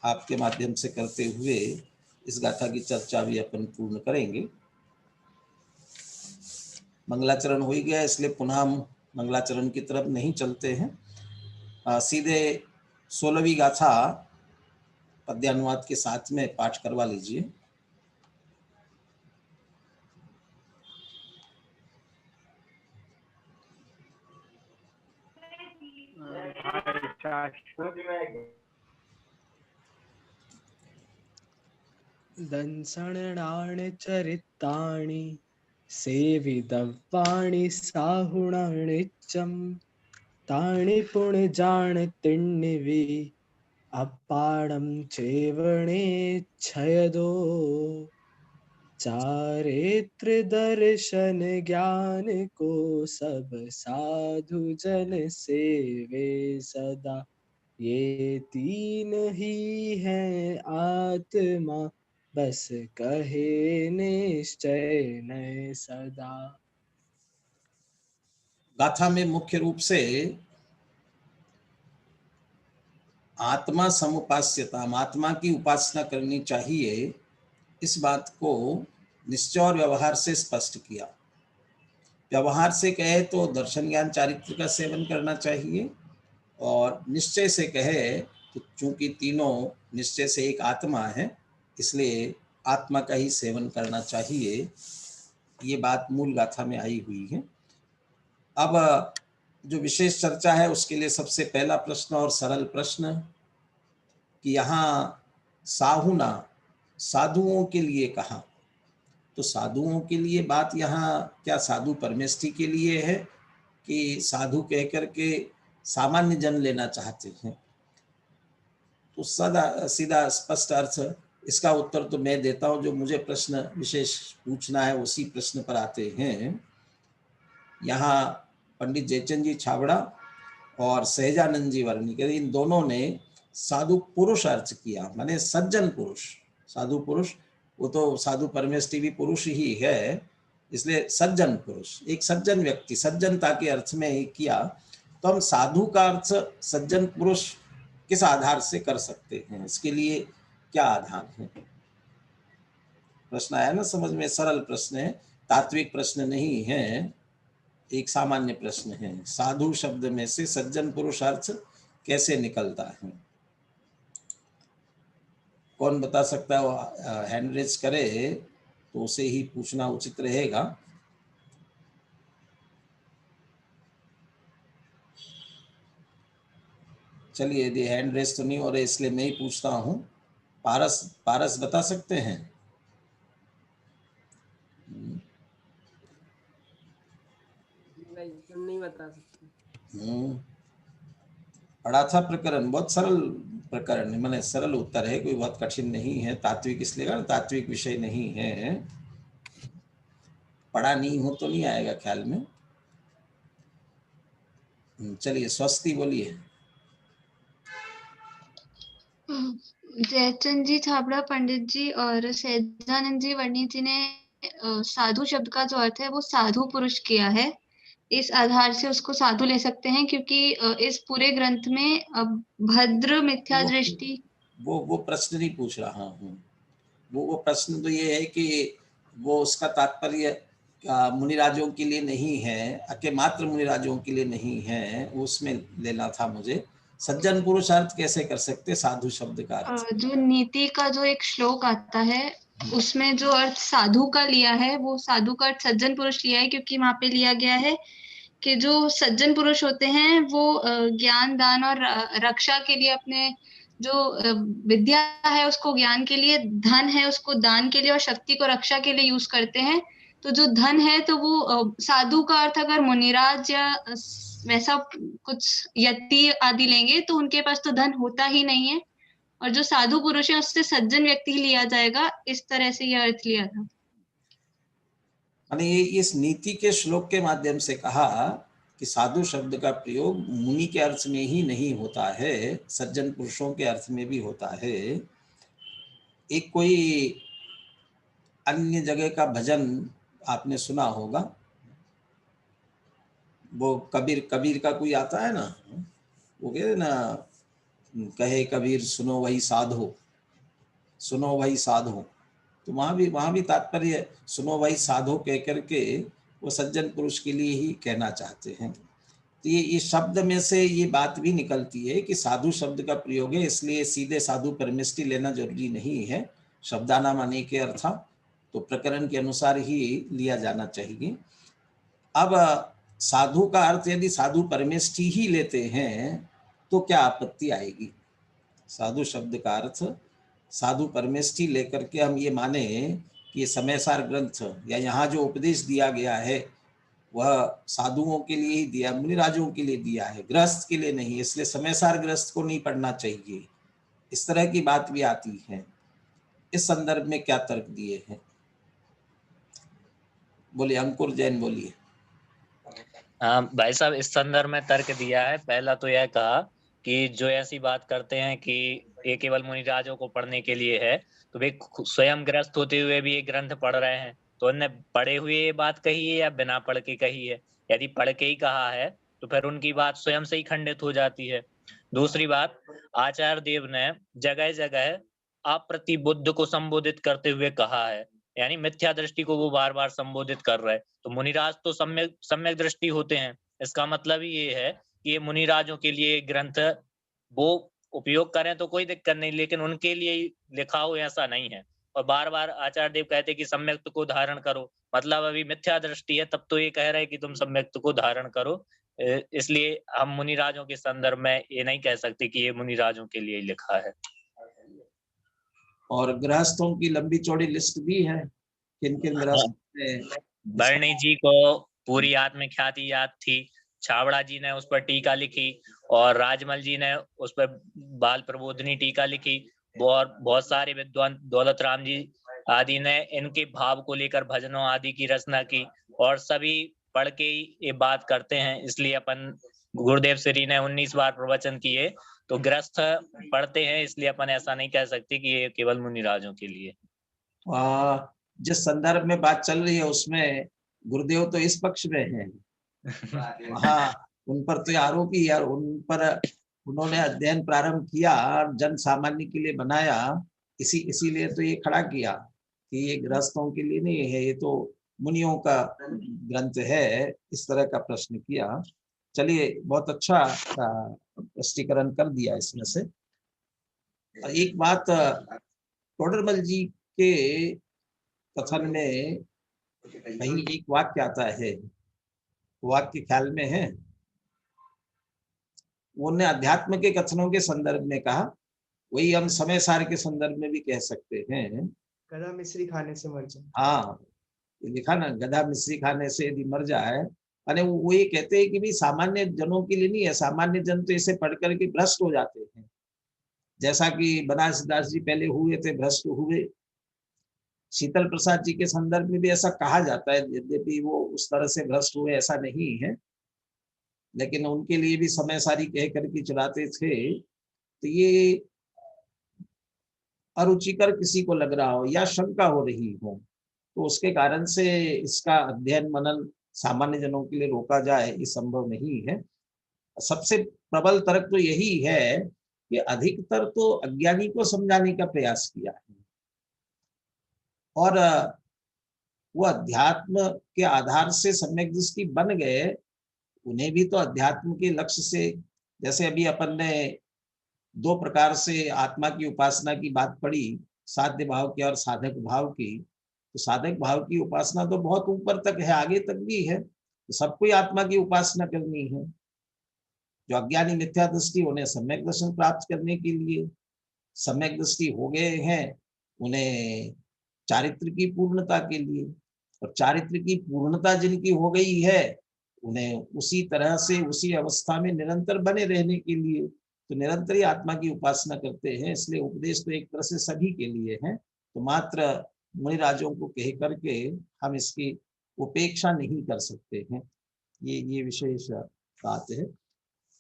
आपके माध्यम से करते हुए इस गाथा की चर्चा भी अपन पूर्ण करेंगे। मंगलाचरण हो ही गया, इसलिए पुनः हम मंगलाचरण की तरफ नहीं चलते हैं। सीधे 16वीं गाथा पद्यानुवाद के साथ में पाठ करवा लीजिए। दंसणानि चरितानि सेवितव्यानि साहुणानिच्चं तानि पुण्यजान तिण्णिवि अपाडं चेवणेच्छयदो चारित्र दर्शन ज्ञान को सब साधु जन सेवे सदा ये तीन ही हैं आत्मा बस कहे निश्चय नय सदा। गाथा में मुख्य रूप से आत्मा समुपास्यता, आत्मा की उपासना करनी चाहिए, इस बात को निश्चय और व्यवहार से स्पष्ट किया। व्यवहार से कहे तो दर्शन ज्ञान चारित्र का सेवन करना चाहिए, और निश्चय से कहे तो चूंकि तीनों निश्चय से एक आत्मा है, इसलिए आत्मा का ही सेवन करना चाहिए। ये बात मूल गाथा में आई हुई है। अब जो विशेष चर्चा है उसके लिए सबसे पहला प्रश्न और सरल प्रश्न कि यहाँ साहुना साधुओं के लिए कहा, तो साधुओं के लिए बात यहाँ क्या साधु परमेष्ठी के लिए है कि साधु कह करके सामान्य जन लेना चाहते हैं? तो सदा सीधा स्पष्ट अर्थ इसका उत्तर तो मैं देता हूं। जो मुझे प्रश्न विशेष पूछना है उसी प्रश्न पर आते हैं। यहाँ पंडित जयचंद जी छाबड़ा और सहजानंद जी वर्णिकर, इन दोनों ने साधु पुरुष अर्थ किया, माने सज्जन पुरुष। साधु पुरुष वो तो साधु परमेष्ठी भी पुरुष ही है, इसलिए सज्जन पुरुष, एक सज्जन व्यक्ति, सज्जनता के अर्थ में ही किया। तो हम साधु का अर्थ सज्जन पुरुष किस आधार से कर सकते हैं, इसके लिए क्या आधार है? प्रश्न आया ना समझ में? सरल प्रश्न है, तात्विक प्रश्न नहीं है, एक सामान्य प्रश्न है। साधु शब्द में से सज्जन पुरुष अर्थ कैसे निकलता है? कौन बता सकता है? हैंड रेज करे तो उसे ही पूछना उचित रहेगा। चलिए, यदि हैंड रेज तो नहीं हो रहे इसलिए मैं ही पूछता हूँ। पारस, पारस बता सकते हैं? नहीं बता सकते। पढ़ा था प्रकरण, बहुत सरल प्रकरण है, मैंने सरल उत्तर है, कोई बहुत कठिन नहीं है। तात्विक इसलिए ना, तात्विक विषय नहीं है, पढ़ा नहीं हो तो नहीं आएगा ख्याल में। चलिए स्वस्ति बोलिए। जयचंद जी छाबड़ा पंडित जी और सहजानंद जी वर्णी जी ने साधु शब्द का जो अर्थ है वो साधु पुरुष किया है। इस आधार से उसको साधु ले सकते हैं, क्योंकि इस पूरे ग्रंथ में भद्र मिथ्या दृष्टि, वो प्रश्न नहीं पूछ रहा हूँ। वो प्रश्न तो ये है कि वो उसका तात्पर्य मुनिराजों के लिए नहीं है, अके मात्र मुनिराजों के लिए नहीं है, उसमें लेना था मुझे। सज्जन पुरुष अर्थ कैसे कर सकते साधु शब्द का अर्थ? जो नीति का जो एक श्लोक आता है उसमें जो अर्थ साधु का लिया है वो साधु का अर्थ सज्जन पुरुष लिया है, क्योंकि वहां पे लिया गया है कि जो सज्जन पुरुष होते हैं वो ज्ञान दान और रक्षा के लिए, अपने जो विद्या है उसको ज्ञान के लिए, धन है उसको दान के लिए, और शक्ति को रक्षा के लिए यूज करते हैं। तो जो धन है तो वो साधु का अर्थ अगर मुनिराज या वैसा कुछ यति आदि लेंगे तो उनके पास तो धन होता ही नहीं है, और जो साधु पुरुष है उससे सज्जन व्यक्ति ही लिया जाएगा। इस तरह से यह अर्थ लिया था। ये इस नीति के श्लोक के माध्यम से कहा कि साधु शब्द का प्रयोग मुनि के अर्थ में ही नहीं होता है, सज्जन पुरुषों के अर्थ में भी होता है। एक कोई अन्य जगह का भजन आपने सुना होगा, वो कबीर का कोई आता है ना, वो कहते ना, कहे कबीर सुनो वही साधो, सुनो वही साधो, तो वहाँ भी तात्पर्य सुनो वही साधो कह करके वो सज्जन पुरुष के लिए ही कहना चाहते हैं। तो ये शब्द में से ये बात भी निकलती है कि साधु शब्द का प्रयोग है, इसलिए सीधे साधु परमेष्टि लेना जरूरी नहीं है। शब्दानाम अनेके अर्था, तो प्रकरण के अनुसार ही लिया जाना चाहिए। अब साधु का अर्थ यदि साधु परमेष्टि ही लेते हैं तो क्या आपत्ति आएगी? साधु शब्द का अर्थ साधु परमेष्टि लेकर के हम ये माने कि ये समयसार ग्रंथ या यहाँ जो उपदेश दिया गया है वह साधुओं के लिए ही दिया, मुनिराजों के लिए दिया है, गृहस्थ के लिए नहीं, इसलिए समयसार गृहस्थ को नहीं पढ़ना चाहिए। इस तरह की बात भी आती है। इस संदर्भ में क्या तर्क दिए हैं? बोलिए अंकुर जैन, बोलिए। हाँ भाई साहब, इस संदर्भ में तर्क दिया है। पहला तो यह कहा कि जो ऐसी बात करते हैं कि ये केवल मुनिराजों को पढ़ने के लिए है, तो वे स्वयं ग्रस्त होते हुए भी ये ग्रंथ पढ़ रहे हैं, तो उन्होंने पढ़े हुए ये बात कही है या बिना पढ़ के कही है? यदि पढ़ के ही कहा है तो फिर उनकी बात स्वयं से ही खंडित हो जाती है। दूसरी बात, आचार्य देव ने जगह जगह अप्रतिबुद्ध को संबोधित करते हुए कहा है, यानी मिथ्या दृष्टि को वो बार बार संबोधित कर रहे हैं। तो मुनिराज तो सम्यक दृष्टि होते हैं, इसका मतलब ही ये है कि ये मुनिराजों के लिए ग्रंथ वो उपयोग करें तो कोई दिक्कत नहीं, लेकिन उनके लिए ही लिखा हो ऐसा नहीं है। और बार बार आचार्य देव कहते कि सम्यक्त को धारण करो, मतलब अभी मिथ्या दृष्टि है, तब तो ये कह रहे हैं कि तुम सम्यक्त को धारण करो। इसलिए हम मुनिराजों के संदर्भ में ये नहीं कह सकते कि ये मुनिराजों के लिए लिखा है। और गृहस्थों की लंबी चौड़ी लिस्ट भी है, किन किन गृहस्थों ने। बरणी जी को पूरी आत्म ख्याति याद थी, छावड़ा जी ने उस पर टीका लिखी, और राजमल जी ने उस पर बाल प्रबोधनी टीका लिखी, और बहुत सारे विद्वान दौलत राम जी आदि ने इनके भाव को लेकर भजनों आदि की रचना की, और सभी पढ़ के ही ये बात करते हैं। इसलिए अपन गुरुदेव श्री ने 19 बार प्रवचन किए, तो ग्रस्त पढ़ते हैं, इसलिए अपन ऐसा नहीं कह सकते कि ये केवल मुनिराजों के लिए। जिस संदर्भ में बात चल रही है उसमें गुरुदेव तो इस पक्ष में है। हाँ, उन पर तो आरोप ही यार, उन पर उन्होंने अध्ययन प्रारंभ किया, जन सामान्य के लिए बनाया, इसीलिए तो ये खड़ा किया कि ये गृहस्थों के लिए नहीं है, ये तो मुनियों का ग्रंथ है, इस तरह का प्रश्न किया। चलिए, बहुत अच्छा स्पष्टीकरण कर दिया इसमें से। एक बात टोडरमल जी के कथन में कहीं एक वाक्य आता है, वाक्य ख्याल में है, उन्होंने अध्यात्म के कथनों के संदर्भ में कहा, वही हम समय सार के संदर्भ में भी कह सकते हैं। गधा मिश्री खाने से मर जाए। हाँ, ये लिखा ना, गधा मिश्री खाने से यदि मर जाए, अरे वो ये कहते हैं कि भी सामान्य जनों के लिए नहीं है, सामान्य जन तो इसे पढ़ करके भ्रष्ट हो जाते हैं, जैसा कि बनारसदास जी पहले हुए थे, भ्रष्ट हुए। शीतल प्रसाद जी के संदर्भ में भी ऐसा कहा जाता है, यद्यपि वो उस तरह से भ्रष्ट हुए ऐसा नहीं है, लेकिन उनके लिए भी समय सारी कह करके चलाते थे। तो ये अरुचिकर किसी को लग रहा हो या शंका हो रही हो, तो उसके कारण से इसका अध्ययन मनन सामान्य जनों के लिए रोका जाए, ये संभव नहीं है। सबसे प्रबल तर्क तो यही है कि अधिकतर तो अज्ञानी को समझाने का प्रयास किया है, और वो अध्यात्म के आधार से सम्यक दृष्टि बन गए, उन्हें भी तो अध्यात्म के लक्ष्य से, जैसे अभी अपन ने 2 प्रकार से आत्मा की उपासना की बात पढ़ी, साध्य भाव की और साधक भाव की। तो साधक भाव की उपासना तो बहुत ऊपर तक है, आगे तक भी है, तो सबको आत्मा की उपासना करनी है। जो अज्ञानी मिथ्या दृष्टि, उन्हें सम्यक दर्शन प्राप्त करने के लिए, सम्यक दृष्टि हो गए हैं उन्हें चारित्र की पूर्णता के लिए, और चारित्र की पूर्णता जिनकी हो गई है उन्हें उसी तरह से उसी अवस्था में निरंतर बने रहने के लिए, तो निरंतर ही आत्मा की उपासना करते हैं। इसलिए उपदेश तो एक तरह से सभी के लिए है, तो मात्र मुनिराजों को कह करके हम इसकी उपेक्षा नहीं कर सकते हैं, ये विशेष बात है।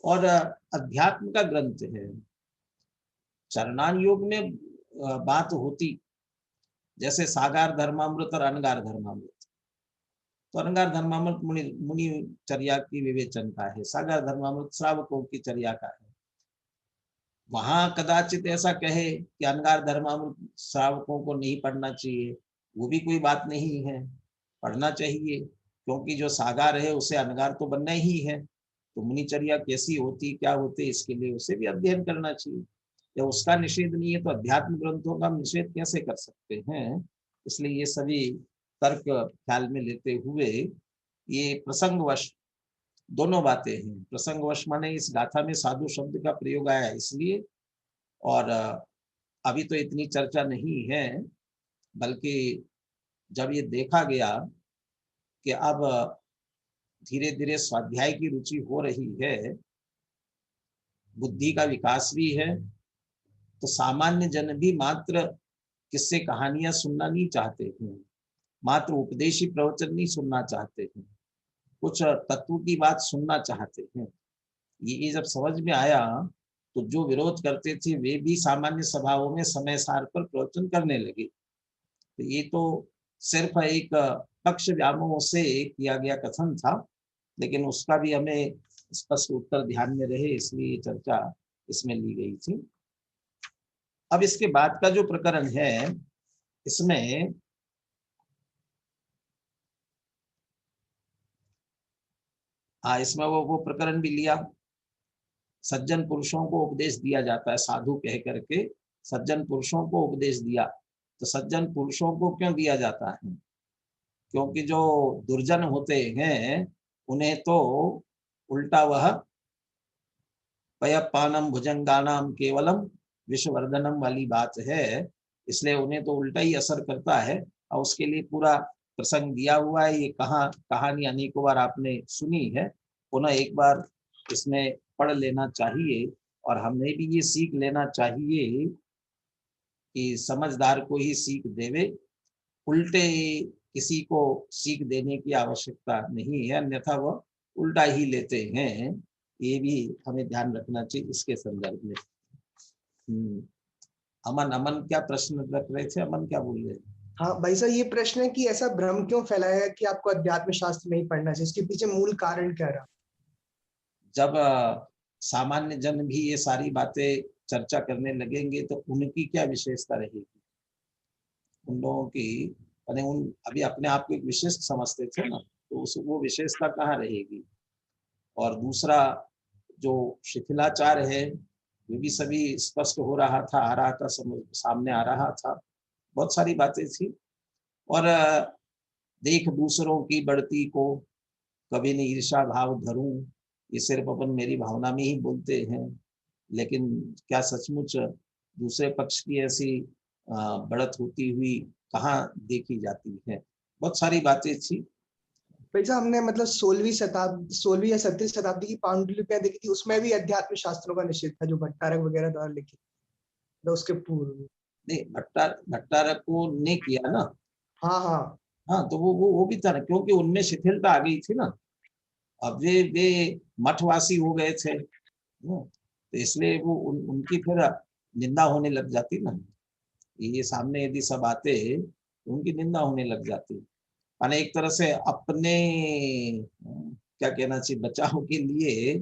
और अध्यात्म का ग्रंथ है, चरणान योग में बात होती, जैसे सागार धर्मामृत और अनगार धर्मामृत, तो अनगार धर्मामृत मुनि चर्या की विवेचन का है, सागार धर्मामृत श्रावकों की चर्या का है। वहां कदाचित ऐसा कहे कि अनगार धर्मामृत श्रावकों को नहीं पढ़ना चाहिए, वो भी कोई बात नहीं है, पढ़ना चाहिए, क्योंकि जो सागार है उसे अनगार तो बनना ही है। तो मुनिचर्या कैसी होती, क्या होती, इसके लिए उसे भी अध्ययन करना चाहिए। जब उसका निषेध नहीं है तो अध्यात्म ग्रंथों का निषेध कैसे कर सकते हैं। इसलिए ये सभी तर्क ख्याल में लेते हुए ये प्रसंगवश दोनों बातें हैं। प्रसंगवश माने इस गाथा में साधु शब्द का प्रयोग आया इसलिए, और अभी तो इतनी चर्चा नहीं है, बल्कि जब ये देखा गया कि अब धीरे धीरे स्वाध्याय की रुचि हो रही है, बुद्धि का विकास भी है, तो सामान्य जन भी मात्र किस्से कहानियां सुनना नहीं चाहते हैं, मात्र उपदेशी प्रवचन नहीं सुनना चाहते हैं, कुछ तत्व की बात सुनना चाहते हैं। ये जब समझ में आया तो जो विरोध करते थे वे भी सामान्य सभाओं में समय सार पर प्रवचन करने लगे। तो ये तो सिर्फ एक पक्ष व्यामोह से किया गया कथन था, लेकिन उसका भी हमें स्पष्ट उत्तर ध्यान में रहे, इसलिए चर्चा इसमें ली गई थी। अब इसके बाद का जो प्रकरण है, इसमें इसमें वो प्रकरण भी लिया, सज्जन पुरुषों को उपदेश दिया जाता है, साधु कह करके सज्जन पुरुषों को उपदेश दिया। तो सज्जन पुरुषों को क्यों दिया जाता है? क्योंकि जो दुर्जन होते हैं उन्हें तो उल्टा वह पयपानम भुजंगानाम केवलम विश्ववर्धनम वाली बात है, इसलिए उन्हें तो उल्टा ही असर करता है। और उसके लिए पूरा प्रसंग दिया हुआ है। ये कहानी अनेकों बार आपने सुनी है, पुनः एक बार इसमें पढ़ लेना चाहिए, और हमें भी ये सीख लेना चाहिए कि समझदार को ही सीख देवे, उल्टे किसी को सीख देने की आवश्यकता नहीं है, अन्यथा वह उल्टा ही लेते हैं। ये भी हमें ध्यान रखना चाहिए इसके संदर्भ में। अमन क्या प्रश्न रख रहे थे? अमन क्या बोल रहे? हाँ भाई साहब, ये प्रश्न है कि ऐसा भ्रम क्यों फैलाया कि आपको अध्यात्म शास्त्र नहीं पढ़ना चाहिए, इसके पीछे मूल कारण क्या रहा? जब सामान्य जन भी ये सारी बातें चर्चा करने लगेंगे तो उनकी क्या विशेषता रहेगी? उन लोगों की अभी अपने आप को एक विशिष्ट समझते थे ना, तो वो विशेषता कहाँ रहेगी? और दूसरा जो शिथिलाचार है वो भी सभी स्पष्ट हो रहा था, आ रहा था, सामने आ रहा था, बहुत सारी बातें थी। और देख दूसरों की बढ़ती को कभी नहीं ईर्षा भाव धरूं, ये सिर्फ अपन मेरी भावना में ही बोलते हैं, लेकिन क्या सचमुच दूसरे पक्ष की ऐसी बढ़त होती हुई कहाँ देखी जाती है? बहुत सारी बातें थी। वैसा हमने मतलब 16वीं या 17वीं शताब्दी की पांडुलिपियां देखी थी, उसमें भी अध्यात्म शास्त्रों का निषेध था, जो भट्टारक वगैरह द्वारा लिखी, तो उसके पूर्व नहीं, भट्टारक को ने किया ना। हाँ, तो वो भी था ना, क्योंकि उनमें शिथिलता आ गई थी ना। अब वे मठवासी हो गए थे, तो इसलिए वो उनकी फिर निंदा होने लग जाती ना। ये सामने यदि सब आते तो उनकी निंदा होने लग जाती। माने एक तरह से अपने क्या कहना चाहिए, बचाव के लिए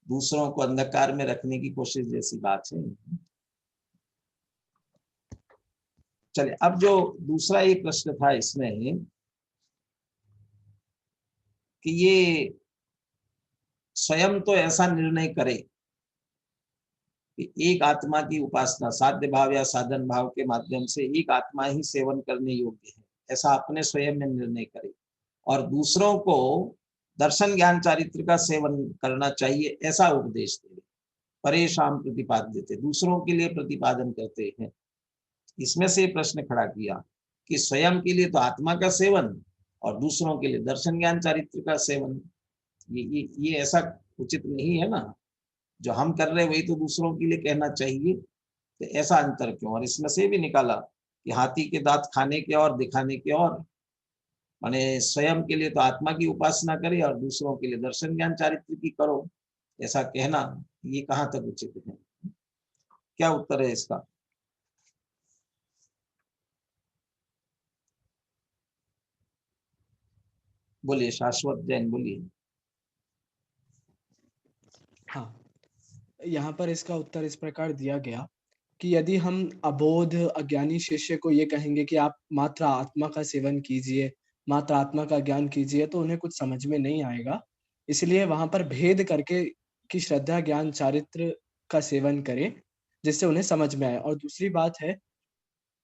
दूसरों को अंधकार में रखने की कोशिश जैसी बात है। चलिए, अब जो दूसरा ये प्रश्न था इसमें कि ये स्वयं तो ऐसा निर्णय करे कि एक आत्मा की उपासना साध्य भाव या साधन भाव के माध्यम से एक आत्मा ही सेवन करने योग्य है, ऐसा अपने स्वयं में निर्णय करे, और दूसरों को दर्शन ज्ञान चारित्र का सेवन करना चाहिए ऐसा उपदेश दे। परेशान प्रतिपाद्य थे, दूसरों के लिए प्रतिपादन करते हैं। इसमें से प्रश्न खड़ा किया कि स्वयं के लिए तो आत्मा का सेवन और दूसरों के लिए दर्शन ज्ञान चारित्र का सेवन, ये ऐसा उचित नहीं है ना। जो हम कर रहे हैं वही तो दूसरों के लिए कहना चाहिए, तो ऐसा अंतर क्यों? और इसमें से भी निकाला कि हाथी के दांत खाने के और दिखाने के और, माने स्वयं के लिए तो आत्मा की उपासना करे और दूसरों के लिए दर्शन ज्ञान चारित्र की करो, ऐसा कहना ये कहाँ तक उचित है? क्या उत्तर है इसका? बोलिए, शाश्वत जैन बोलिए। हाँ, यहाँ पर इसका उत्तर इस प्रकार दिया गया कि यदि हम अबोध अज्ञानी शिष्य को ये कहेंगे कि आप मात्र आत्मा का सेवन कीजिए, मात्र आत्मा का ज्ञान कीजिए, तो उन्हें कुछ समझ में नहीं आएगा। इसलिए वहाँ पर भेद करके कि श्रद्धा, ज्ञान, चारित्र का सेवन करें, जिससे उन्हें समझ में आए। और दूसरी बात है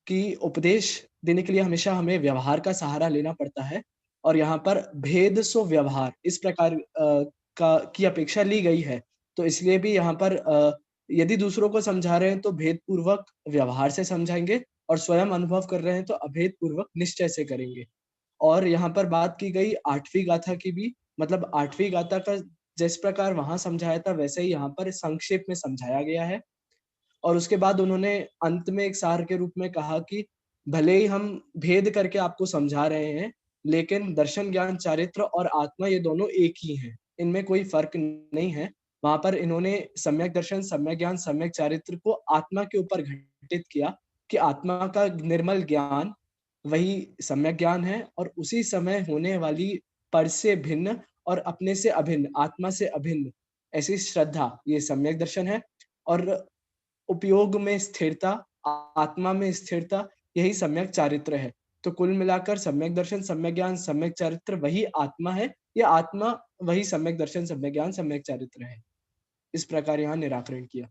कि उपदेश देने के लिए हमेशा हमें व्यवहार का सहारा लेना पड़ता है और यहाँ पर भेद सो व्यवहार इस प्रकार की अपेक्षा ली गई है। तो इसलिए भी यहाँ पर यदि दूसरों को समझा रहे हैं तो भेदपूर्वक व्यवहार से समझाएँगे और स्वयं अनुभव कर रहे हैं तो अभेदपूर्वक निश्चय से करेंगे। और यहाँ पर बात की गई 8वीं गाथा की भी, मतलब 8वीं गाथा का जिस प्रकार वहाँ समझाया था वैसे ही यहाँ पर संक्षेप में समझाया गया है। और उसके बाद उन्होंने अंत में एक सार के रूप में कहा कि भले ही हम भेद करके आपको समझा रहे हैं, लेकिन दर्शन, ज्ञान, चारित्र और आत्मा ये दोनों एक ही हैं। इनमें कोई फ़र्क नहीं है। वहाँ पर इन्होंने सम्यक दर्शन, सम्यक ज्ञान, सम्यक चारित्र को आत्मा के ऊपर घटित किया कि आत्मा का निर्मल ज्ञान वही सम्यक ज्ञान है और उसी समय होने वाली पर से भिन्न और अपने से अभिन्न, आत्मा से अभिन्न ऐसी श्रद्धा, ये सम्यक दर्शन है। और उपयोग में स्थिरता, आत्मा में स्थिरता, यही सम्यक चारित्र है। तो कुल मिलाकर सम्यक दर्शन, सम्यक ज्ञान, सम्यक चारित्र वही आत्मा है, ये आत्मा वही सम्यक दर्शन, सम्यक ज्ञान, सम्यक चारित्र है। इस प्रकार यहाँ निराकरण किया।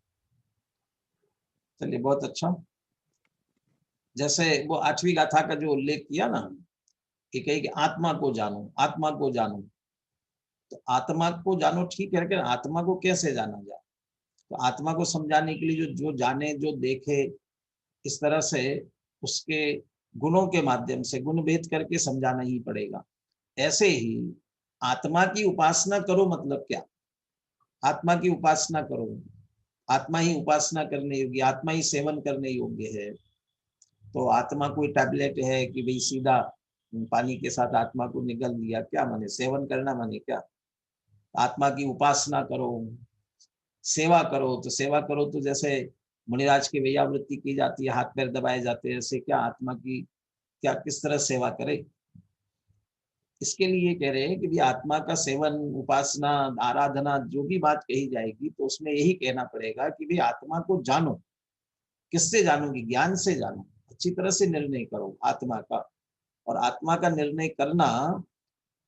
चलिए, बहुत अच्छा। जैसे वो 8वीं गाथा का जो उल्लेख किया ना, कि कही कि आत्मा को जानो, आत्मा को जानो। तो आत्मा को जानो ठीक है, लेकिन आत्मा को कैसे जाना जाए? तो आत्मा को समझाने के लिए जो जाने, जो देखे, इस तरह से उसके गुणों के माध्यम से गुण भेद करके समझाना ही पड़ेगा। ऐसे ही आत्मा की उपासना करो मतलब क्या? आत्मा की उपासना करो, आत्मा ही उपासना करने योग्य, आत्मा ही सेवन करने योग्य है। तो आत्मा कोई टैबलेट है कि भाई सीधा पानी के साथ आत्मा को निगल दिया, क्या माने? सेवन करना माने क्या? आत्मा की उपासना करो, सेवा करो। तो सेवा करो तो जैसे मुनिराज की वैयावृत्ति की जाती है, हाथ पैर दबाए जाते हैं, ऐसे क्या आत्मा की क्या किस तरह सेवा करे? इसके लिए कह रहे हैं कि भी आत्मा का सेवन, उपासना, आराधना, जो भी बात कही जाएगी तो उसमें यही कहना पड़ेगा कि भी आत्मा को जानो। किससे जानोगी? ज्ञान से जानो, अच्छी तरह से निर्णय करो आत्मा का। और आत्मा का निर्णय करना,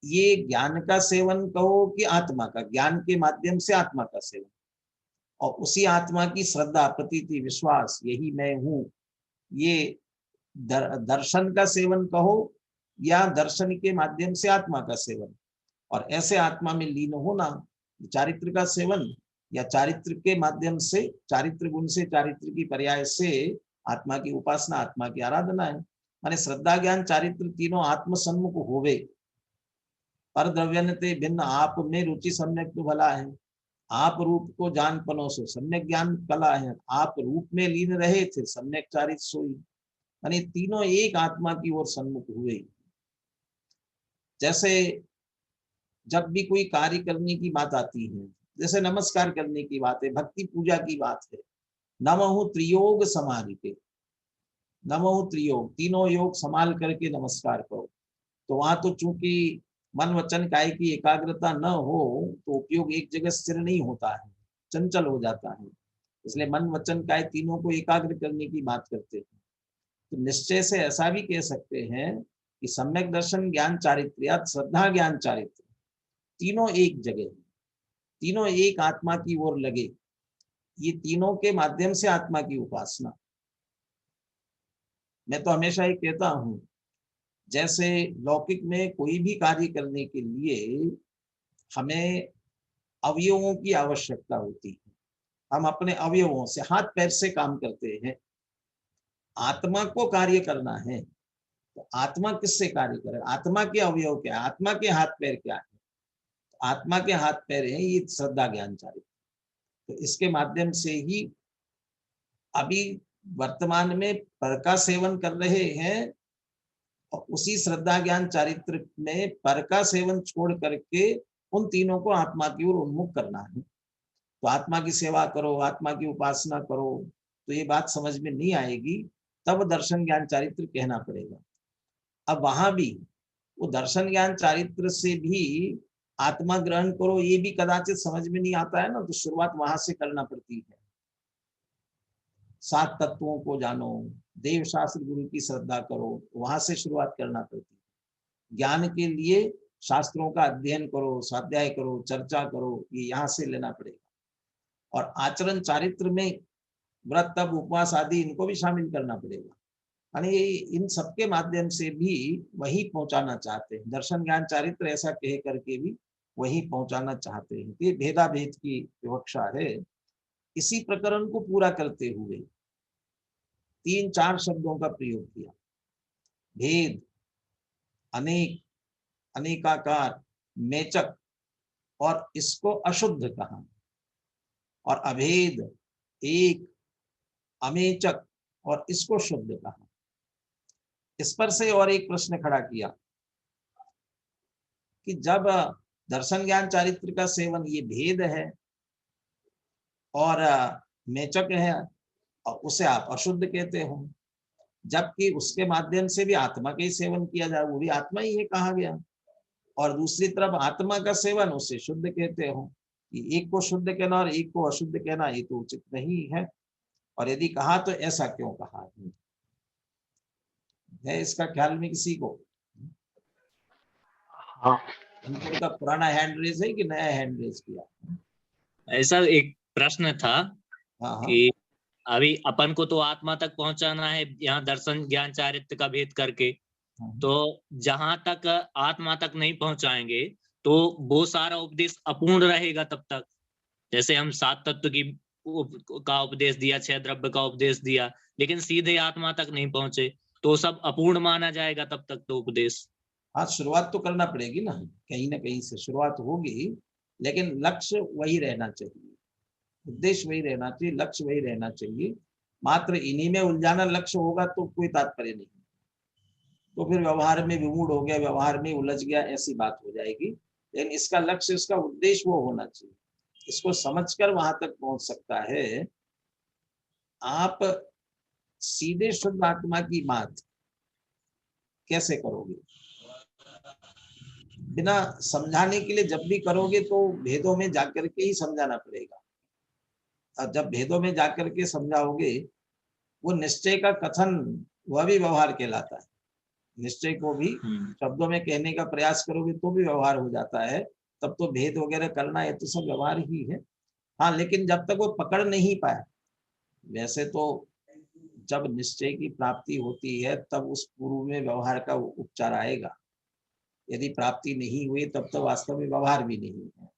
ये ज्ञान का सेवन कहो कि आत्मा का, ज्ञान के माध्यम से आत्मा का सेवन, और उसी आत्मा की श्रद्धा, प्रतीति, विश्वास, यही मैं हूं, ये दर्शन का सेवन कहो या दर्शन के माध्यम से आत्मा का सेवन। और ऐसे आत्मा में लीन होना, चारित्र का सेवन या चारित्र के माध्यम से, चारित्र गुण से, चारित्र की पर्याय से आत्मा की उपासना, आत्मा की आराधना है। माने श्रद्धा, ज्ञान, चारित्र तीनों आत्म सम्मुख होवे। पर द्रव्यन्ते भिन्न आप में रुचि सम्यक तो भला है। आप रूप को जान पनोसो, सम्यक ज्ञान कला है। आप रूप में लीन रहे थे, सम्यक चारित्र सोई। यानी तीनों एक आत्मा की ओर सन्मुख हुए। जैसे जब भी कोई कार्य करने की बात आती है, जैसे नमस्कार करने की बात है, भक्ति पूजा की बात है, नमः त्रियोग समाहिते, नमः त्रियोग, तीनों योग संभाल करके नमस्कार करो। तो वहां तो चूंकि मन वचन काय की एकाग्रता न हो तो उपयोग एक जगह स्थिर नहीं होता है, चंचल हो जाता है। इसलिए मन वचन काय तीनों को एकाग्र करने की बात करते हैं। तो निश्चय से ऐसा भी कह सकते हैं कि सम्यक दर्शन, ज्ञान, चारित्र या श्रद्धा, ज्ञान, चारित्र तीनों एक जगह, तीनों एक आत्मा की ओर लगे। ये तीनों के माध्यम से आत्मा की उपासना। मैं तो हमेशा ये कहता हूं, जैसे लौकिक में कोई भी कार्य करने के लिए हमें अवयवों की आवश्यकता होती है। हम अपने अवयवों से, हाथ पैर से काम करते हैं। आत्मा को कार्य करना है तो आत्मा किससे कार्य करे? आत्मा के अवयव क्या है? आत्मा के हाथ पैर क्या है? आत्मा के हाथ पैर है ये श्रद्धा, ज्ञान, चारित्र। तो इसके माध्यम से ही अभी वर्तमान में पर का सेवन कर रहे हैं और उसी श्रद्धा, ज्ञान, चारित्र में पर का सेवन छोड़ करके उन तीनों को आत्मा की ओर उन्मुख करना है। तो आत्मा की सेवा करो, आत्मा की उपासना करो, तो ये बात समझ में नहीं आएगी। तब दर्शन, ज्ञान, चारित्र कहना पड़ेगा। अब वहां भी वो दर्शन, ज्ञान, चारित्र से भी आत्मा ग्रहण करो, ये भी कदाचित समझ में नहीं आता है ना, तो शुरुआत वहां से करना पड़ती है। 7 तत्वों को जानो, देव शास्त्र गुरु की श्रद्धा करो, वहां से शुरुआत करना पड़ती है। ज्ञान के लिए शास्त्रों का अध्ययन करो, स्वाध्याय करो, चर्चा करो, ये यहाँ से लेना पड़ेगा। और आचरण चारित्र में व्रत तप उपवास आदि इनको भी शामिल करना पड़ेगा। यानी इन सबके माध्यम से भी वही पहुंचाना चाहते हैं। दर्शन ज्ञान चारित्र ऐसा कह करके भी वही पहुंचाना चाहते हैं। ये भेदा भेद की विवक्षा है। इसी प्रकरण को पूरा करते हुए 3-4 शब्दों का प्रयोग किया। भेद, अनेक, अनेकाकार, मेचक और इसको अशुद्ध कहा। और अभेद, एक, अमेचक और इसको शुद्ध कहा। इस पर से और एक प्रश्न खड़ा किया कि जब दर्शन ज्ञान चारित्र का सेवन ये भेद है और मेचक है और उसे आप अशुद्ध कहते हो, जबकि उसके माध्यम से भी आत्मा का ही सेवन किया जाए, वो भी आत्मा ही है कहा गया। और दूसरी तरफ आत्मा का सेवन उसे शुद्ध कहते हो। कि एक को शुद्ध कहना और एक को अशुद्ध कहना ये तो उचित नहीं है। और यदि कहा तो ऐसा क्यों कहा है इसका ख्याल में किसी को? हाँ, उनका पुराना हैंड रेज है कि नया हैंड रेज किया? ऐसा एक प्रश्न था हाँ हाँ। कि अभी अपन को तो आत्मा तक पहुंचाना है यहाँ दर्शन ज्ञान चारित्र का भेद करके, तो जहां तक आत्मा तक नहीं पहुंचाएंगे तो वो सारा उपदेश अपूर्ण रहेगा तब तक। जैसे हम 7 तत्व की का उपदेश दिया, 6 द्रव्य का उपदेश दिया, लेकिन सीधे आत्मा तक नहीं पहुंचे तो सब अपूर्ण माना जाएगा तब तक तो उपदेश। हाँ, शुरुआत तो करना पड़ेगी ना कहीं से शुरुआत होगी, लेकिन लक्ष्य वही रहना चाहिए, उद्देश्य वही रहना चाहिए, लक्ष्य वही रहना चाहिए। मात्र इन्हीं में उलझाना लक्ष्य होगा तो कोई तात्पर्य नहीं, तो फिर व्यवहार में विमूढ़ हो गया, व्यवहार में उलझ गया, ऐसी बात हो जाएगी। लेकिन इसका लक्ष्य, इसका उद्देश्य वो होना चाहिए। इसको समझकर वहां तक पहुंच सकता है। आप सीधे शुद्ध आत्मा की बात कैसे करोगे? बिना समझाने के लिए जब भी करोगे तो भेदों में जाकर के ही समझाना पड़ेगा। और जब भेदों में जाकर के समझाओगे, वो निश्चय का कथन वह भी व्यवहार कहलाता है। निश्चय को भी शब्दों में कहने का प्रयास करोगे तो भी व्यवहार हो जाता है। तब तो भेद वगैरह करना है तो सब व्यवहार ही है। हाँ, लेकिन जब तक वो पकड़ नहीं पाए, वैसे तो जब निश्चय की प्राप्ति होती है तब उस पूर्व में व्यवहार का उपचार आएगा। यदि प्राप्ति नहीं हुई तब तो वास्तव में व्यवहार भी नहीं है।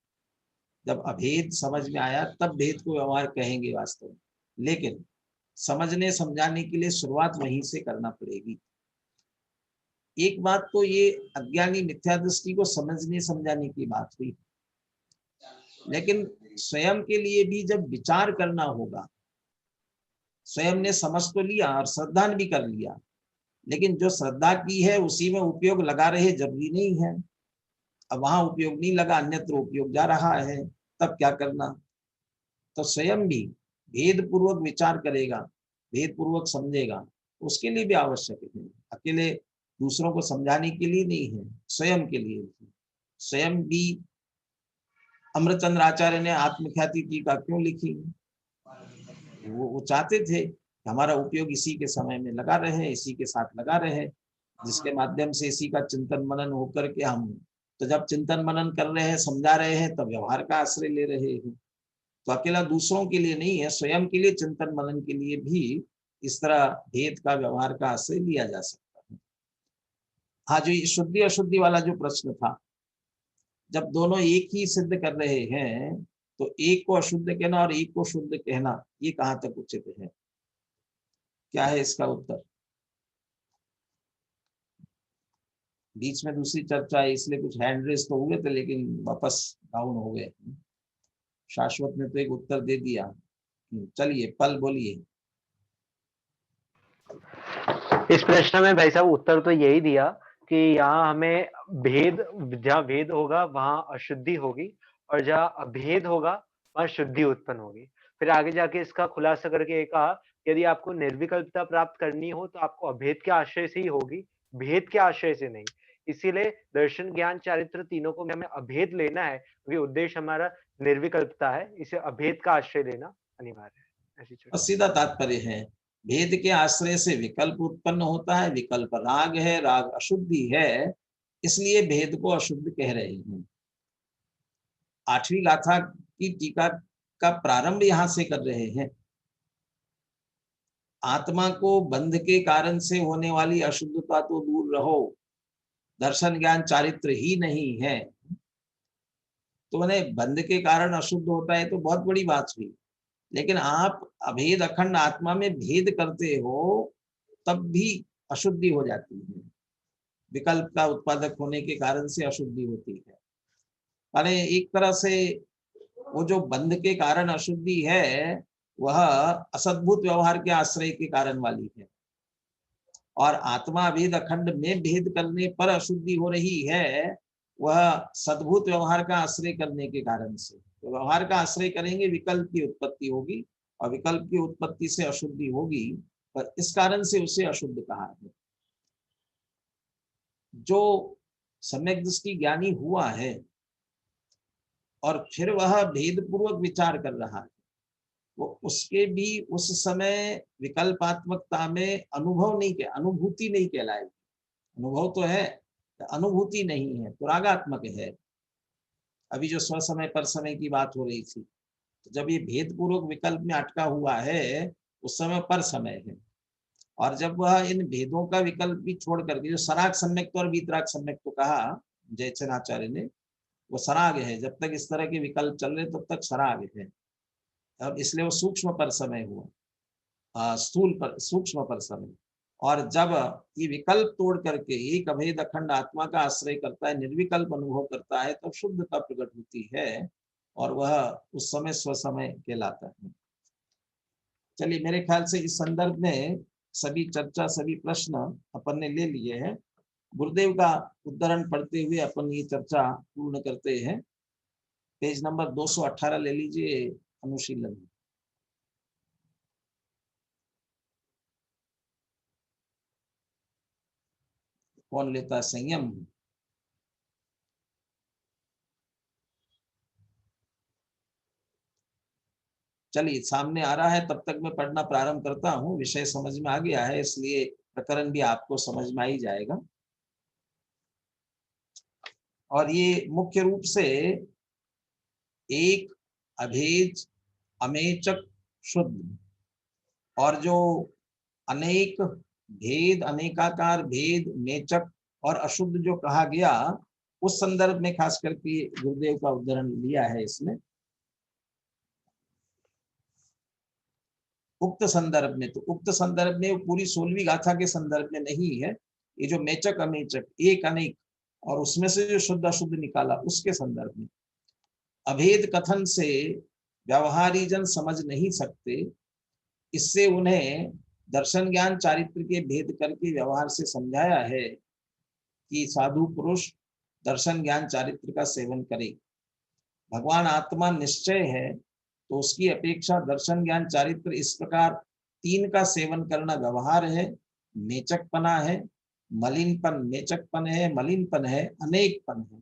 जब अभेद समझ में आया तब भेद को व्यवहार कहेंगे वास्तव में। लेकिन समझने समझाने के लिए शुरुआत वहीं से करना पड़ेगी। एक बात तो ये अज्ञानी मिथ्या दृष्टि को समझने समझाने की बात हुई, लेकिन स्वयं के लिए भी जब विचार करना होगा, स्वयं ने समझ तो लिया और श्रद्धा भी कर लिया, लेकिन जो श्रद्धा की है उसी में उपयोग लगा रहे जरूरी नहीं है। अब वहां उपयोग नहीं लगा, अन्यत्र उपयोग जा रहा है, तब क्या करना? तो स्वयं भी भेद पूर्वक विचार करेगा, भेद पूर्वक समझेगा, उसके लिए भी आवश्यक है। अकेले दूसरों को समझाने के लिए नहीं है, स्वयं के लिए। स्वयं भी अमृतचंद्र आचार्य ने आत्मख्याति टीका क्यों लिखी? वो चाहते थे कि हमारा उपयोग इसी के समय में लगा रहे, इसी के साथ लगा रहे, जिसके माध्यम से इसी का चिंतन मनन होकर के हम तो जब चिंतन मनन कर रहे हैं, समझा रहे हैं, तब व्यवहार का आश्रय ले रहे हैं। तो अकेला दूसरों के लिए नहीं है, स्वयं के लिए चिंतन मनन के लिए भी इस तरह भेद का व्यवहार का आश्रय लिया जा सकता है। हाँ, जो ये शुद्धि अशुद्धि वाला जो प्रश्न था, जब दोनों एक ही सिद्ध कर रहे हैं तो एक को अशुद्ध कहना और एक को शुद्ध कहना ये कहाँ तक उचित है? क्या है इसका उत्तर? बीच में दूसरी चर्चा है इसलिए कुछ हैंड रेस तो हुए थे, लेकिन वापस डाउन हो गए। शाश्वत ने तो एक उत्तर दे दिया। चलिए, पल बोलिए। इस प्रश्न में भाई साहब उत्तर तो यही दिया कि यहाँ हमें भेद, जहाँ भेद होगा वहां अशुद्धि होगी और जहाँ अभेद होगा वहां शुद्धि उत्पन्न होगी। फिर आगे जाके इसका खुलासा करके ये कहा, यदि आपको निर्विकल्पता प्राप्त करनी हो तो आपको अभेद के आश्रय से ही होगी, भेद के आश्रय से नहीं। इसीलिए दर्शन ज्ञान चारित्र तीनों को हमें अभेद लेना है, क्योंकि उद्देश्य हमारा निर्विकल्पता है, इसे अभेद का आश्रय लेना अनिवार्य है। ऐसी और सीधा तात्पर्य है, भेद के आश्रय से विकल्प उत्पन्न होता है, विकल्प राग है, राग अशुद्धि है, इसलिए भेद को अशुद्ध कह रहे हैं। 8वीं गाथा की टीका का प्रारंभ यहां से कर रहे हैं। आत्मा को बंध के कारण से होने वाली अशुद्धता तो दूर रहो, दर्शन ज्ञान चारित्र ही नहीं है, तो उन्हें बंध के कारण अशुद्ध होता है तो बहुत बड़ी बात हुई, लेकिन आप अभेद अखंड आत्मा में भेद करते हो तब भी अशुद्धि हो जाती है, विकल्प का उत्पादक होने के कारण से अशुद्धि होती है। अरे एक तरह से वो जो बंध के कारण अशुद्धि है वह असद्भुत व्यवहार के आश्रय के कारण वाली है, और आत्मा भेद अखंड में भेद करने पर अशुद्धि हो रही है वह सद्भुत व्यवहार का आश्रय करने के कारण से। तो व्यवहार का आश्रय करेंगे विकल्प की उत्पत्ति होगी, और विकल्प की उत्पत्ति से अशुद्धि होगी, पर इस कारण से उसे अशुद्ध कहा है। जो सम्यक दृष्टि ज्ञानी हुआ है और फिर वह भेद पूर्वक विचार कर रहा है, वो उसके भी उस समय विकल्पात्मकता में अनुभव नहीं के अनुभूति नहीं कहलाएगी। अनुभव तो है, अनुभूति नहीं है, तो रागात्मक है। अभी जो स्वसमय पर समय की बात हो रही थी, तो जब ये भेद पूर्वक विकल्प में अटका हुआ है उस समय पर समय है, और जब वह इन भेदों का विकल्प भी छोड़ करके जो सराग सम्यक्त और वीतराग सम्यक्त तो कहा जयचंद्राचार्य ने, वो सराग है। जब तक इस तरह के विकल्प चल रहे तब तक सराग है, अब इसलिए वो सूक्ष्म पर समय हुआ, स्थूल पर सूक्ष्म पर समय। और जब ये विकल्प तोड़ करके एक अभेद अखंड आत्मा का आश्रय करता है, निर्विकल्प अनुभव करता है, तब शुद्धता प्रकट होती है और वह उस समय स्वसमय कहलाता है। चलिए, मेरे ख्याल से इस संदर्भ में सभी चर्चा, सभी प्रश्न अपन ने ले लिए हैं। गुरुदेव का उद्धरण पढ़ते हुए अपन ये चर्चा पूर्ण करते हैं। पेज नंबर 218 ले लीजिए, अनुशीलन। कौन लेता है संयम? चलिए, सामने आ रहा है, तब तक मैं पढ़ना प्रारंभ करता हूँ। विषय समझ में आ गया है, इसलिए प्रकरण भी आपको समझ में आ ही जाएगा। और ये मुख्य रूप से एक अभेद, अमेचक, शुद्ध, और जो अनेक भेद, अनेकाकार भेद, मेचक और अशुद्ध जो कहा गया, उस संदर्भ में खास करके गुरुदेव का उदाहरण लिया है इसमें। उक्त संदर्भ में, तो उक्त संदर्भ में पूरी 16वीं गाथा के संदर्भ में नहीं है, ये जो मेचक, अमेचक, एक, अनेक और उसमें से जो शुद्ध अशुद्ध निकाला, उसके संदर्भ में। अभेद कथन से व्यवहारी जन समझ नहीं सकते, इससे उन्हें दर्शन ज्ञान चारित्र के भेद करके व्यवहार से समझाया है कि साधु पुरुष दर्शन ज्ञान चारित्र का सेवन करे। भगवान आत्मा निश्चय है, तो उसकी अपेक्षा दर्शन ज्ञान चारित्र इस प्रकार 3 का सेवन करना व्यवहार है, मेचकपना है, मलिनपन मेचकपन है, मलिनपन है, अनेकपन है।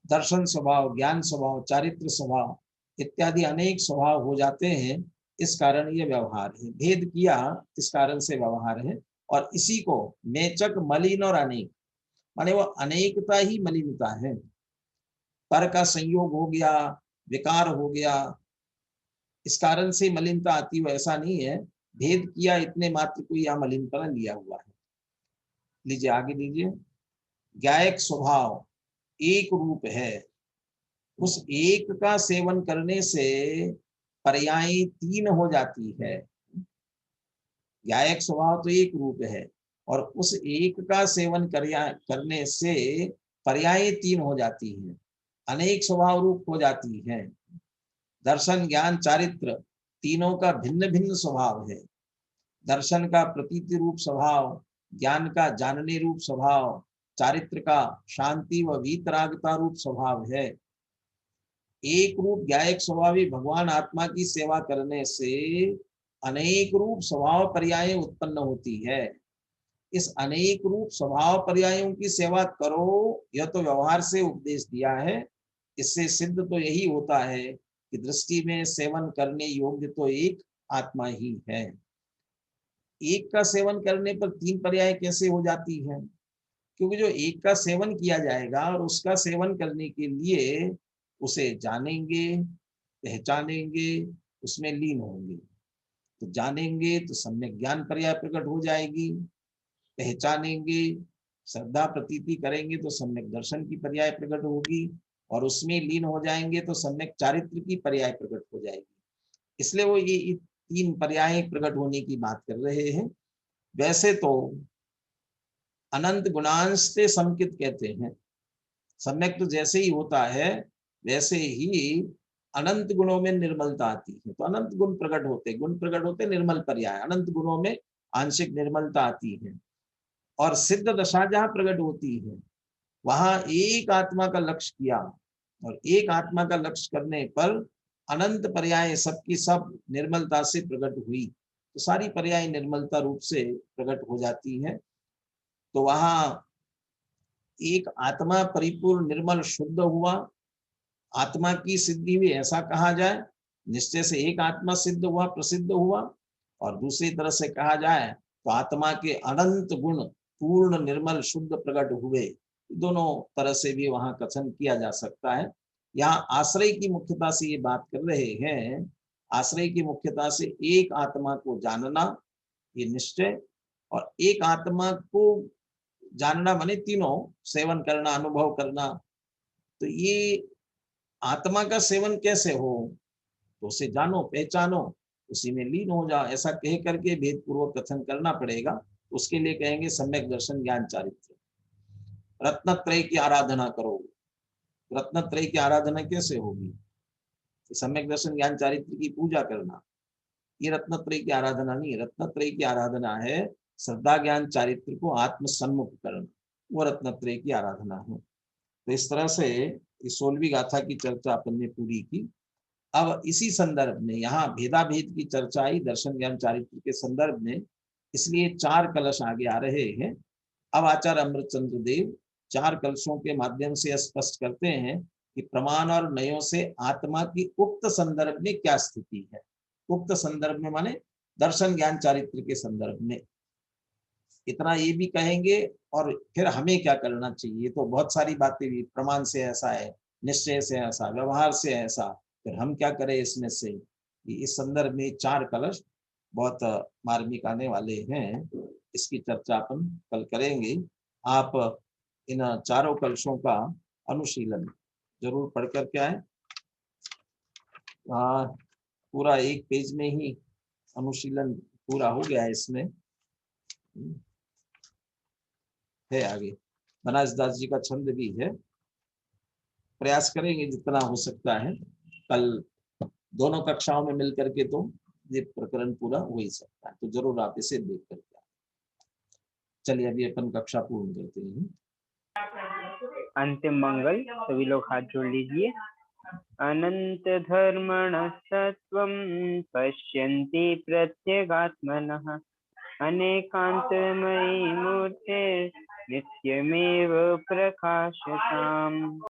दर्शन स्वभाव, ज्ञान स्वभाव, चारित्र स्वभाव इत्यादि अनेक स्वभाव हो जाते हैं, इस कारण ये व्यवहार है। भेद किया, इस कारण से व्यवहार है। और इसी को मेचक, मलिन और अनेक, माने वो अनेकता ही मलिनता है। पर का संयोग हो गया, विकार हो गया, इस कारण से मलिनता आती है, ऐसा नहीं है। भेद किया इतने मात्र को यहाँ मलिनपना लिया हुआ है। लीजिए आगे लीजिए। ज्ञायक स्वभाव एक रूप है, उस एक का सेवन करने से पर्यायी 3 हो जाती है। ज्ञायक स्वभाव तो एक रूप है, और उस एक का सेवन करने से पर्यायी 3 हो जाती है, अनेक स्वभाव रूप हो जाती है। दर्शन ज्ञान चारित्र तीनों का भिन्न भिन्न स्वभाव है। दर्शन का प्रतीति रूप स्वभाव, ज्ञान का जानने रूप स्वभाव, चारित्र का शांति व वीतरागता रूप स्वभाव है। एक रूप ज्ञायक स्वभावी भगवान आत्मा की सेवा करने से अनेक रूप स्वभाव पर्याय उत्पन्न होती है। इस अनेक रूप स्वभाव पर्यायों की सेवा करो, यह तो व्यवहार से उपदेश दिया है। इससे सिद्ध तो यही होता है कि दृष्टि में सेवन करने योग्य तो एक आत्मा ही है। एक का सेवन करने पर तीन पर्याय कैसे हो जाती है? क्योंकि जो एक का सेवन किया जाएगा और उसका सेवन करने के लिए उसे जानेंगे, पहचानेंगे, उसमें लीन होंगे। तो जानेंगे तो सम्यक ज्ञान पर्याय प्रकट हो जाएगी, पहचानेंगे, श्रद्धा प्रतीति करेंगे तो सम्यक दर्शन की पर्याय प्रकट होगी, और उसमें लीन हो जाएंगे तो सम्यक चारित्र की पर्याय प्रकट हो जाएगी। इसलिए वो ये तीन पर्याय प्रकट होने की बात कर रहे हैं। वैसे तो अनंत गुणांश से संकित कहते हैं। सम्यक तो जैसे ही होता है वैसे ही अनंत गुणों में निर्मलता आती है। तो अनंत गुण प्रकट होते निर्मल पर्याय, अनंत गुणों में आंशिक निर्मलता आती है। और सिद्ध दशा जहां प्रकट होती है वहां एक आत्मा का लक्ष्य किया, और एक आत्मा का लक्ष्य करने पर अनंत पर्याय सबकी सब निर्मलता से प्रकट हुई। तो सारी पर्याय निर्मलता रूप से प्रकट हो जाती है। तो वहां एक आत्मा परिपूर्ण निर्मल शुद्ध हुआ, आत्मा की सिद्धि हुई ऐसा कहा जाए। निश्चय से एक आत्मा सिद्ध हुआ, प्रसिद्ध हुआ। और दूसरी तरह से कहा जाए तो आत्मा के अनंत गुण पूर्ण निर्मल शुद्ध प्रकट हुए। दोनों तरह से भी वहां कथन किया जा सकता है। यहाँ आश्रय की मुख्यता से ये बात कर रहे हैं। आश्रय की मुख्यता से एक आत्मा को जानना, ये निश्चय, और एक आत्मा को जानना माने तीनों सेवन करना, अनुभव करना। तो ये आत्मा का सेवन कैसे हो? तो उसे जानो, पहचानो, उसी में लीन हो जाओ। ऐसा कह करके भेद पूर्वक कथन करना पड़ेगा। उसके लिए कहेंगे सम्यक दर्शन ज्ञान चारित्र। रत्नत्रय की आराधना करो। रत्नत्रय की आराधना कैसे होगी? सम्यक दर्शन ज्ञान चारित्र की पूजा करना। ये रत्नत्रय की आराधना नहीं है। रत्नत्रय की आराधना है श्रद्धा ज्ञान चारित्र को आत्मसन्मुख करना, वो रत्नत्रय की आराधना है। तो इस तरह से इस 16वीं गाथा की चर्चा अपन ने पूरी की। अब इसी संदर्भ में यहाँ भेदा भेद की चर्चा आई दर्शन ज्ञान चारित्र के संदर्भ में, इसलिए 4 कलश आगे आ रहे हैं। अब आचार्य अमृतचंद्र देव 4 कलशों के माध्यम से स्पष्ट करते हैं कि प्रमाण और नयों से आत्मा की उक्त संदर्भ में क्या स्थिति है। उक्त संदर्भ में माने दर्शन ज्ञान चारित्र के संदर्भ में। इतना ये भी कहेंगे और फिर हमें क्या करना चाहिए। तो बहुत सारी बातें भी, प्रमाण से ऐसा है, निश्चय से ऐसा, व्यवहार से ऐसा, फिर हम क्या करें इसमें से। इस संदर्भ में 4 कलश बहुत मार्मिक आने वाले हैं। इसकी चर्चा अपन कल करेंगे। आप इन 4 कलशों का अनुशीलन जरूर पढ़ कर के आए। पूरा 1 पेज में ही अनुशीलन पूरा हो गया है। इसमें है आगे बनारस दास जी का छंद भी है। प्रयास करेंगे जितना हो सकता है। कल दोनों कक्षाओं में मिलकर के तो ये प्रकरण पूरा हो ही सकता है। तो जरूर आप इसे देख करके आए। चलिए अभी अपन कक्षा पूर्ण करते हैं। अंतिम मंगल, सभी लोग हाथ जोड़ लीजिए। अनंत धर्मणस्तत्वं पश्यन्ति प्रत्यगात्मनः अनेकान्तमयी मूर्ते नित्यमेव प्रकाशताम्।